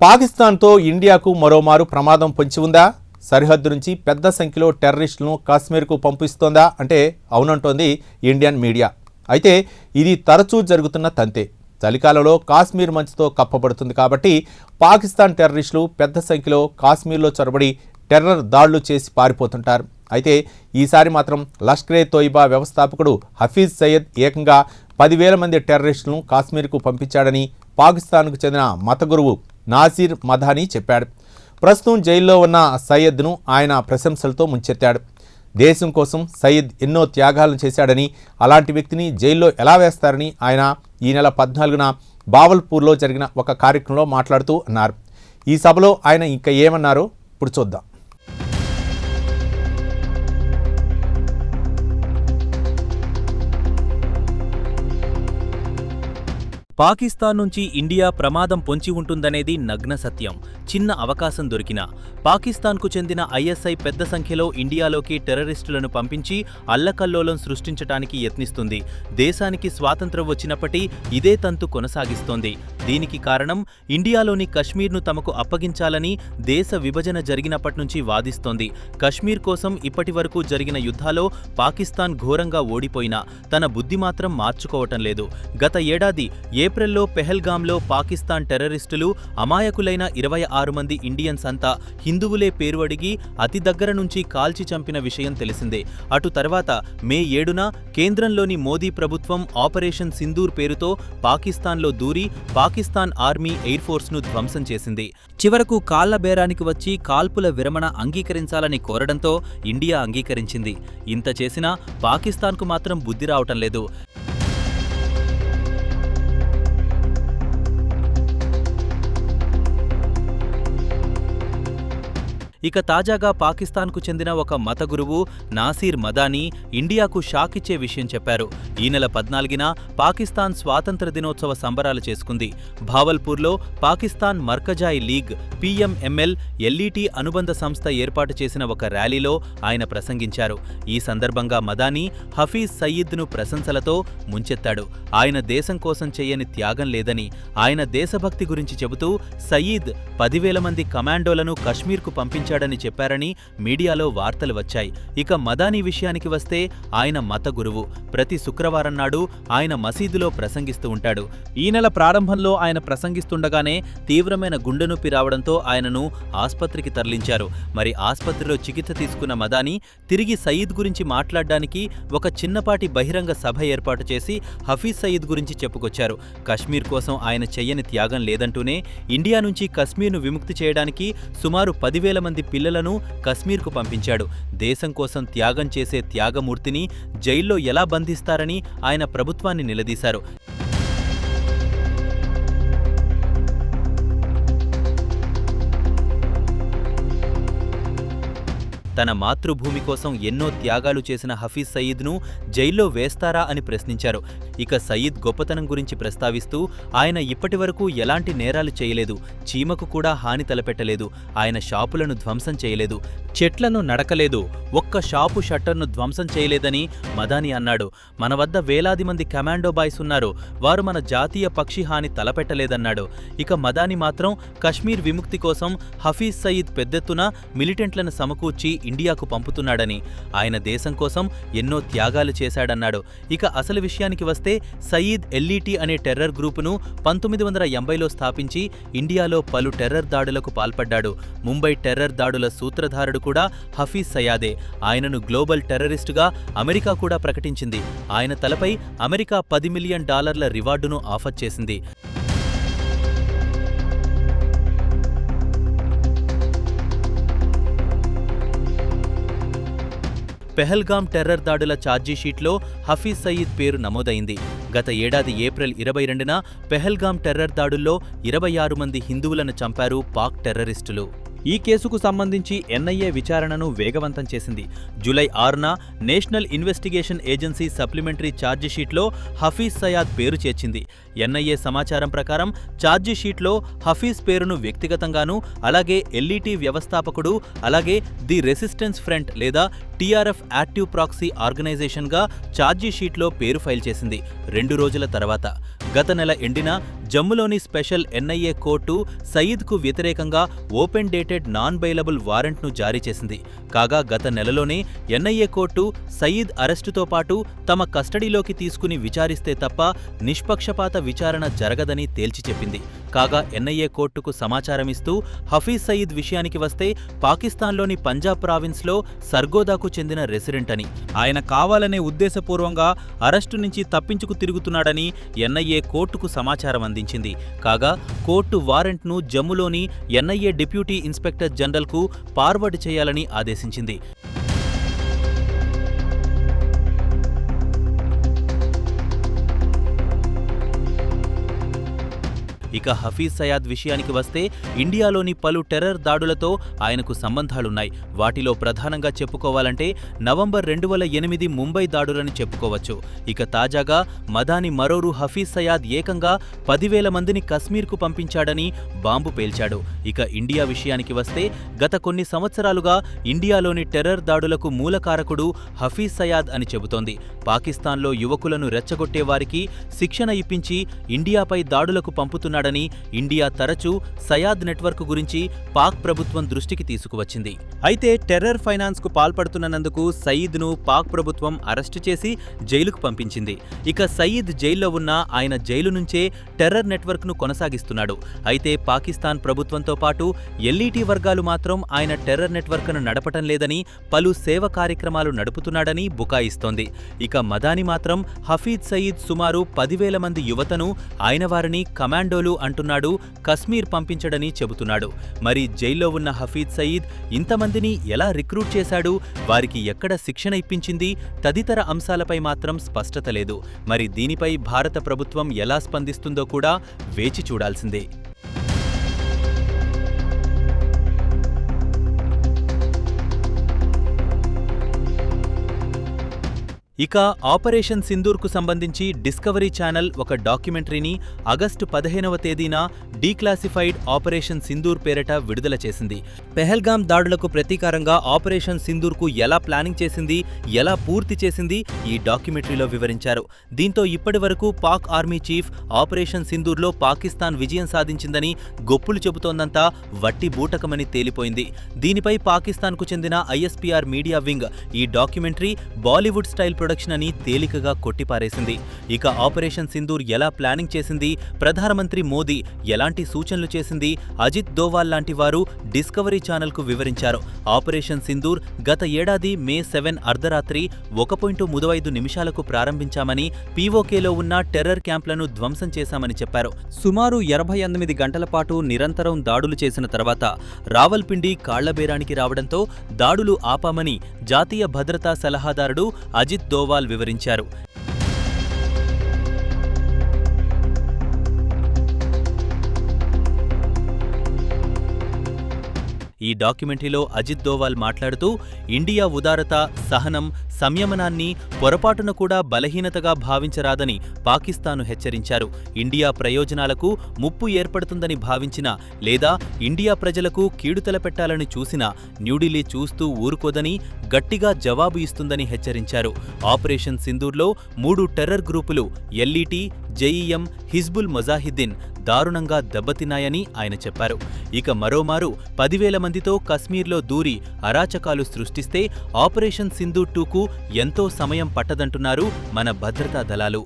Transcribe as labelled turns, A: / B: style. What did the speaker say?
A: పాకిస్తాన్తో ఇండియాకు మరోమారు ప్రమాదం పొంచి ఉందా? సరిహద్దు నుంచి పెద్ద సంఖ్యలో టెర్రరిస్టులను కాశ్మీర్కు పంపిస్తోందా అంటే అవునంటోంది ఇండియన్ మీడియా. అయితే ఇది తరచూ జరుగుతున్న తంతే. చలికాలంలో కాశ్మీర్ మంచుతో కప్పబడుతుంది కాబట్టి పాకిస్తాన్ టెర్రరిస్టులు పెద్ద సంఖ్యలో కాశ్మీర్లో చొరబడి టెర్రర్ దాడులు చేసి పారిపోతుంటారు. అయితే ఈసారి మాత్రం లష్కరే తోయిబా వ్యవస్థాపకుడు హఫీజ్ సయ్యద్ ఏకంగా 10,000 మంది టెర్రరిస్టులను కాశ్మీర్కు పంపించాడని పాకిస్తాన్కు చెందిన మత గురువు నాసిర్ మదానీ చెప్పాడు. ప్రస్తుతం జైల్లో ఉన్న సయ్యద్ను ఆయన ప్రశంసలతో ముంచెత్తాడు. దేశం కోసం సయ్యద్ ఎన్నో త్యాగాలను చేశాడని, అలాంటి వ్యక్తిని జైల్లో ఎలా వేస్తారని ఆయన ఈ నెల 14న బావల్పూర్లో జరిగిన ఒక కార్యక్రమంలో మాట్లాడుతూ అన్నారు. ఈ సభలో ఆయన ఇంకా ఏమన్నారో ఇప్పుడు చూద్దాం.
B: పాకిస్తాన్ నుంచి ఇండియా ప్రమాదం పొంచి ఉంటుందనేది నగ్న సత్యం. చిన్న అవకాశం దొరికినా పాకిస్తాన్కు చెందిన ఐఎస్ఐ పెద్ద సంఖ్యలో ఇండియాలోకి టెర్రరిస్టులను పంపించి అల్లకల్లోలం సృష్టించటానికి యత్నిస్తుంది. దేశానికి స్వాతంత్ర్యం వచ్చినప్పటి ఇదే తంతు కొనసాగిస్తోంది. దీనికి కారణం ఇండియాలోని కశ్మీర్ను తమకు అప్పగించాలని దేశ విభజన జరిగినప్పట్నుంచి వాదిస్తోంది. కశ్మీర్ కోసం ఇప్పటి వరకు జరిగిన యుద్ధాలో పాకిస్తాన్ ఘోరంగా ఓడిపోయినా తన బుద్ధి మాత్రం మార్చుకోవటం లేదు. గత ఏడాది ఏప్రిల్లో పెహల్గాంలో పాకిస్తాన్ టెర్రరిస్టులు అమాయకులైన 26 మంది ఇండియన్స్ అంతా హిందువులే పేరు అడిగి అతి దగ్గర నుంచి కాల్చి చంపిన విషయం తెలిసిందే. అటు తర్వాత మే 7న కేంద్రంలోని మోదీ ప్రభుత్వం ఆపరేషన్ సింధూర్ పేరుతో పాకిస్తాన్లో దూరి పాకిస్తాన్ ఆర్మీ ఎయిర్ ఫోర్స్ను ధ్వంసం చేసింది. చివరకు కాళ్ల బేరానికి వచ్చి కాల్పుల విరమణ అంగీకరించాలని కోరడంతో ఇండియా అంగీకరించింది. ఇంత చేసినా పాకిస్తాన్కు మాత్రం బుద్ధి రావటం లేదు. ఇక తాజాగా పాకిస్తాన్కు చెందిన ఒక మత గురువు నాసిర్ మదానీ ఇండియాకు షాక్ ఇచ్చే విషయం చెప్పారు. ఈ నెల 14న పాకిస్తాన్ స్వాతంత్ర దినోత్సవ సంబరాలు చేసుకుంది. భావల్పూర్లో పాకిస్తాన్ మర్కజాయి లీగ్ PMML LET అనుబంధ సంస్థ ఏర్పాటు చేసిన ఒక ర్యాలీలో ఆయన ప్రసంగించారు. ఈ సందర్భంగా మదానీ హఫీజ్ సయీద్ను ప్రశంసలతో ముంచెత్తాడు. ఆయన దేశం కోసం చేయని త్యాగం లేదని, ఆయన దేశభక్తి గురించి చెబుతూ సయీద్ 10,000 మంది కమాండోలను కశ్మీర్కు పంపించాడని చెప్పారని మీడియాలో వార్తలు వచ్చాయి. ఇక మదానీ విషయానికి వస్తే ఆయన మత గురువు. ప్రతి శుక్రవారం నాడు ఆయన మసీదులో ప్రసంగిస్తూ ఉంటాడు. ఈ నెల ప్రారంభంలో ఆయన ప్రసంగిస్తుండగానే తీవ్రమైన గుండె నొప్పి రావడంతో ఆయనను ఆస్పత్రికి తరలించారు. మరి ఆస్పత్రిలో చికిత్స తీసుకున్న మదానీ తిరిగి సయీద్ గురించి మాట్లాడడానికి ఒక చిన్నపాటి బహిరంగ సభ ఏర్పాటు చేసి హఫీజ్ సయీద్ గురించి చెప్పుకొచ్చారు. కశ్మీర్ కోసం ఆయన చెయ్యని త్యాగం లేదంటూనే ఇండియా నుంచి కశ్మీర్ను విముక్తి చేయడానికి సుమారు 10,000 మంది పిల్లలను కశ్మీర్కు పంపించాడు. దేశం కోసం త్యాగం చేసే త్యాగమూర్తిని జైల్లో ఎలా బంధిస్తారని ఆయన ప్రభుత్వాన్ని నిలదీశారు. తన మాతృభూమి కోసం ఎన్నో త్యాగాలు చేసిన హఫీజ్ సయీద్ను జైల్లో వేస్తారా అని ప్రశ్నించారు. ఇక సయీద్ గొప్పతనం గురించి ప్రస్తావిస్తూ ఆయన ఇప్పటివరకు ఎలాంటి నేరాలు చేయలేదు, చీమకు కూడా హాని తలపెట్టలేదు, ఆయన షాపులను ధ్వంసం చేయలేదు, చెట్లను నడకలేదు, ఒక్క షాపు షట్టర్ను ధ్వంసం చేయలేదని మదానీ అన్నాడు. మన వద్ద వేలాది మంది కమాండో బాయ్స్ ఉన్నారు, వారు మన జాతీయ పక్షి హాని తలపెట్టలేదన్నాడు. ఇక మదానీ మాత్రం కశ్మీర్ విముక్తి కోసం హఫీజ్ సయీద్ పెద్దెత్తున మిలిటెంట్లను సమకూర్చి ఇండియాకు పంపుతున్నాడని, ఆయన దేశం కోసం ఎన్నో త్యాగాలు చేశాడన్నాడు. ఇక అసలు విషయానికి వస్తే సయీద్ LET అనే టెర్రర్ గ్రూపును 1980లో స్థాపించి ఇండియాలో పలు టెర్రర్ దాడులకు పాల్పడ్డాడు. ముంబై టెర్రర్ దాడుల సూత్రధారుడు కూడా హఫీజ్ సయాదే. ఆయనను గ్లోబల్ టెర్రరిస్టుగా అమెరికా కూడా ప్రకటించింది. ఆయన తలపై అమెరికా $10 మిలియన్ రివార్డును ఆఫర్ చేసింది. పెహల్గాం టెర్రర్ దాడుల ఛార్జీషీట్లో హఫీజ్ సయీద్ పేరు నమోదైంది. గత ఏడాది ఏప్రిల్ 22న పెహల్గాం టెర్రర్ దాడుల్లో 26 మంది హిందువులను చంపారు పాక్ టెర్రరిస్టులు. ఈ కేసుకు సంబంధించి NIA విచారణను వేగవంతం చేసింది. జూలై 6న నేషనల్ ఇన్వెస్టిగేషన్ ఏజెన్సీ సప్లిమెంటరీ ఛార్జిషీట్లో హఫీజ్ సయాద్ పేరు చేర్చింది. NIA సమాచారం ప్రకారం ఛార్జిషీట్లో హఫీజ్ పేరును వ్యక్తిగతంగానూ, అలాగే LET వ్యవస్థాపకుడు, అలాగే ది రెసిస్టెన్స్ ఫ్రంట్ లేదా TRF యాక్టివ్ ప్రాక్సీ ఆర్గనైజేషన్గా ఛార్జిషీట్లో పేరు ఫైల్ చేసింది. 2 రోజుల తర్వాత గత నెల ఎండిన జమ్ములోని స్పెషల్ ఎన్ఐఏ కోర్టు సయీద్కు వ్యతిరేకంగా ఓపెన్ డేటెడ్ నాన్ బెయిలబుల్ వారెంట్ను జారీ చేసింది. కాగా గత నెలలోనే ఎన్ఐఏ కోర్టు సయీద్ అరెస్టుతో పాటు తమ కస్టడీలోకి తీసుకుని విచారిస్తే తప్ప నిష్పక్షపాత విచారణ జరగదని తేల్చి చెప్పింది. కాగా ఎన్ఐఏ కోర్టుకు సమాచారమిస్తూ హఫీజ్ సయీద్ విషయానికి వస్తే పాకిస్తాన్లోని పంజాబ్ ప్రావిన్స్లో సర్గోదాకు చెందిన రెసిడెంట్ అని, ఆయన కావాలనే ఉద్దేశపూర్వంగా అరెస్టు నుంచి తప్పించుకు తిరుగుతున్నాడని ఎన్ఐఏ కోర్టుకు సమాచారం అందించింది. కాగా కోర్టు వారెంట్ను జమ్ములోని ఎన్ఐఏ డిప్యూటీ ఇన్స్పెక్టర్ జనరల్కు ఫార్వర్డ్ చేయాలని ఆదేశించింది. ఇక హఫీజ్ సయాద్ విషయానికి వస్తే ఇండియాలోని పలు టెర్రర్ దాడులతో ఆయనకు సంబంధాలున్నాయి. వాటిలో ప్రధానంగా చెప్పుకోవాలంటే నవంబర్ 2008 ముంబై దాడులని చెప్పుకోవచ్చు. ఇక తాజాగా మదాని మరోరు హఫీజ్ సయాద్ ఏకంగా 10,000 మందిని కశ్మీర్కు పంపించాడని బాంబు పేల్చాడు. ఇక ఇండియా విషయానికి వస్తే గత కొన్ని సంవత్సరాలుగా ఇండియాలోని టెర్రర్ దాడులకు మూలకారకుడు హఫీజ్ సయాద్ అని చెబుతోంది. పాకిస్తాన్లో యువకులను రెచ్చగొట్టేవారికి శిక్షణ ఇప్పించి ఇండియాపై దాడులకు పంపుతున్నాడు. ఇండియా తరచూ సయాద్ నెట్వర్క్ గురించి పాక్ ప్రభుత్వం దృష్టికి తీసుకువచ్చింది. అయితే టెర్రర్ ఫైనాన్స్ కు పాల్పడుతున్నందుకు సయీద్ను పాక్ ప్రభుత్వం అరెస్టు చేసి జైలుకు పంపించింది. ఇక సయీద్ జైల్లో ఉన్న ఆయన జైలు నుంచే టెర్రర్ నెట్వర్క్ ను కొనసాగిస్తున్నాడు. అయితే పాకిస్తాన్ ప్రభుత్వంతో పాటు ఎల్ఈటీ వర్గాలు మాత్రం ఆయన టెర్రర్ నెట్వర్క్ ను నడపటం లేదని, పలు సేవ కార్యక్రమాలు నడుపుతున్నాడని బుకాయిస్తోంది. ఇక మదాని మాత్రం హఫీజ్ సయీద్ సుమారు 10,000 మంది యువతను ఆయన వారిని కమాండోలు అంటున్నాడు, కశ్మీర్ పంపించడని చెబుతున్నాడు. మరి జైల్లో ఉన్న హఫీజ్ సయీద్ ఇంతమందిని ఎలా రిక్రూట్ చేశాడు, వారికి ఎక్కడ శిక్షణ ఇప్పించింది తదితర అంశాలపై మాత్రం స్పష్టత లేదు. మరి దీనిపై భారత ప్రభుత్వం ఎలా స్పందిస్తుందో కూడా వేచి చూడాల్సిందే. ఇక ఆపరేషన్ సింధూర్కు సంబంధించి డిస్కవరీ ఛానల్ ఒక డాక్యుమెంటరీని ఆగస్టు 15వ తేదీన డీక్లాసిఫైడ్ ఆపరేషన్ సింధూర్ పేరిట విడుదల చేసింది. పెహల్గాం దాడులకు ప్రతీకారంగా ఆపరేషన్ సింధూర్కు ఎలా ప్లానింగ్ చేసింది, ఎలా పూర్తి చేసింది ఈ డాక్యుమెంటరీలో వివరించారు. దీంతో ఇప్పటివరకు పాక్ ఆర్మీ చీఫ్ ఆపరేషన్ సింధూర్లో పాకిస్తాన్ విజయం సాధించిందని గొప్పులు చెబుతోందంతా వట్టి బూటకమని తేలిపోయింది. దీనిపై పాకిస్తాన్కు చెందిన ఐఎస్పీఆర్ మీడియా వింగ్ ఈ డాక్యుమెంటరీ బాలీవుడ్ స్టైల్ ప్రొడక్షన్ అని తేలికగా కొట్టిపారేసింది. ఇక ఆపరేషన్ సింధూర్ ఎలా ప్లానింగ్ చేసింది, ప్రధానమంత్రి మోదీ ఎలాంటి సూచనలు చేసింది అజిత్ దోవాల్ లాంటి వారు డిస్కవరీ ఛానల్కు వివరించారు. ఆపరేషన్ సింధూర్ గత ఏడాది మే 7 అర్ధరాత్రి 1:35 నిమిషాలకు ప్రారంభించామని, పీఓకేలో ఉన్న టెర్రర్ క్యాంప్లను ధ్వంసం చేశామని చెప్పారు. సుమారు 88 గంటల పాటు నిరంతరం దాడులు చేసిన తర్వాత రావల్పిండి కాళ్లబేరానికి రావడంతో దాడులు ఆపామని జాతీయ భద్రతా సలహాదారుడు అజిత్ దోవాల్ వివరించారు. ఈ డాక్యుమెంటరీలో అజిత్ దోవాల్ మాట్లాడుతూ ఇండియా ఉదారత, సహనం, సంయమనాన్ని పొరపాటున కూడా బలహీనతగా భావించరాదని పాకిస్తాన్ను హెచ్చరించారు. ఇండియా ప్రయోజనాలకు ముప్పు ఏర్పడుతుందని భావించినా లేదా ఇండియా ప్రజలకు కీడు తలపెట్టాలని చూసినా న్యూఢిల్లీ చూస్తూ ఊరుకోదని గట్టిగా జవాబు ఇస్తుందని హెచ్చరించారు. ఆపరేషన్ సింధూర్లో 3 టెర్రర్ గ్రూపులు ఎల్ఈటీ, జెఈఎం, హిజ్బుల్ ముజాహిద్దీన్ దారుణంగా దెబ్బతిన్నాయని ఆయన చెప్పారు. ఇక మరోమారు 10,000 మందితో కశ్మీర్లో దూరి అరాచకాలు సృష్టిస్తే ఆపరేషన్ సింధూర్ 2కు ఎంతో సమయం పట్టదంటున్నారు మన భద్రతా దళాలు.